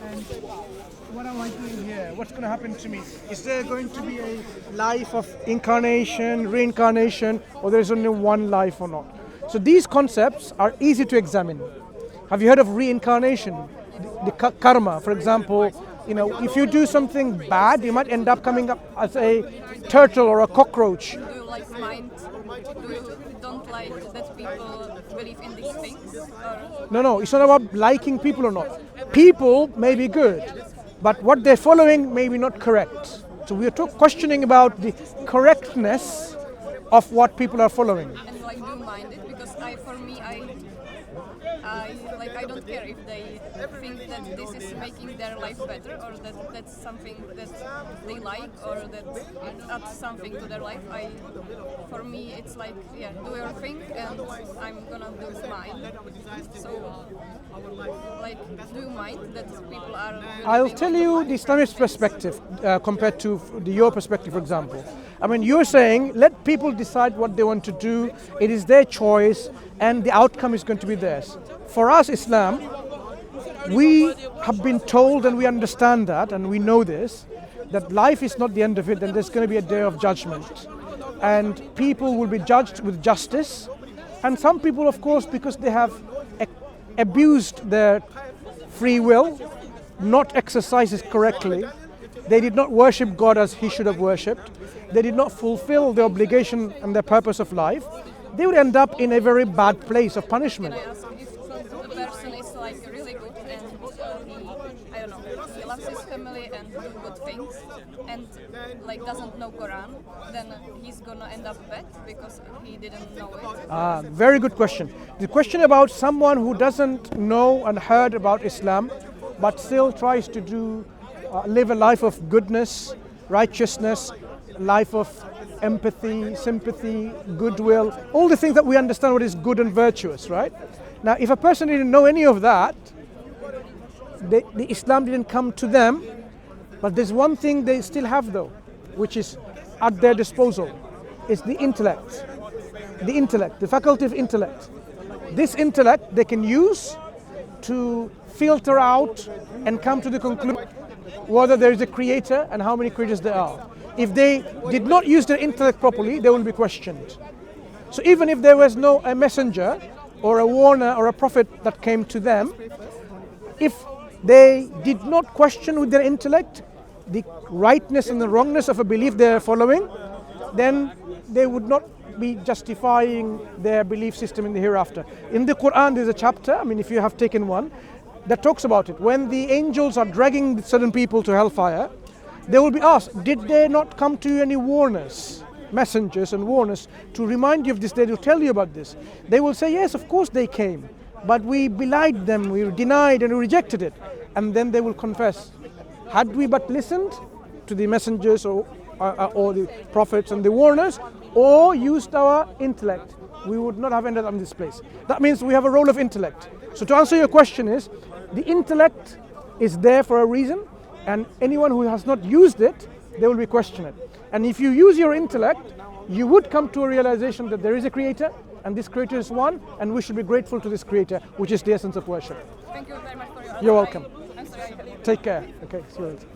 And what am I doing here? What's going to happen to me? Is there going to be a life of incarnation, reincarnation, or there is only one life or not? So these concepts are easy to examine. Have you heard of reincarnation? The karma, for example, if you do something bad, you might end up coming up as a turtle or a cockroach. Do you like mind? Don't like that people believe in these things? Or? No, it's not about liking people or not. People may be good, but what they're following may be not correct. So we are questioning about the correctness of what people are following. And do you mind it? Because I don't care if they think that this is making their life better, or that that's something that they like, or that it adds something to their life. For me, it's like, do your thing, and I'm gonna do mine. So, do you mind that people are? I'll tell you the Islamic perspective compared to your perspective, for example. I mean, you're saying let people decide what they want to do. It is their choice, and the outcome is going to be theirs. For us, Islam, we have been told, and we understand that, and we know this, that life is not the end of it, and there's going to be a day of judgment. And people will be judged with justice. And some people, of course, because they have abused their free will, not exercised it correctly, they did not worship God as He should have worshipped, they did not fulfill the obligation and the purpose of life, they would end up in a very bad place of punishment. Can I ask if the person is really good and he loves his family and do good things and doesn't know Quran, then he's gonna end up bad because he didn't know it? Very good question. The question about someone who doesn't know and heard about Islam but still tries to live a life of goodness, righteousness, life of empathy, sympathy, goodwill, all the things that we understand what is good and virtuous, right? Now, if a person didn't know any of that, the Islam didn't come to them, but there's one thing they still have though, which is at their disposal. It's the intellect, the faculty of intellect. This intellect they can use to filter out and come to the conclusion whether there is a creator and how many creators there are. If they did not use their intellect properly, they will be questioned. So even if there was a messenger or a warner or a prophet that came to them, if they did not question with their intellect the rightness and the wrongness of a belief they are following, then they would not be justifying their belief system in the hereafter. In the Quran, there's a chapter, if you have taken one, that talks about it. When the angels are dragging certain people to Hellfire, they will be asked, did they not come to you any warners, messengers and warners, to remind you of this, to tell you about this? They will say, yes, of course they came, but we belied them, we denied and we rejected it. And then they will confess, had we but listened to the messengers or the prophets and the warners, or used our intellect, we would not have ended up in this place. That means we have a role of intellect. So to answer your question is, the intellect is there for a reason, and anyone who has not used it, they will be questioned. And if you use your intellect, you would come to a realization that there is a creator, and this creator is one, and we should be grateful to this creator, which is the essence of worship. Thank you very much for your advice. You're welcome. I'm sorry. Take care. Okay, see you later.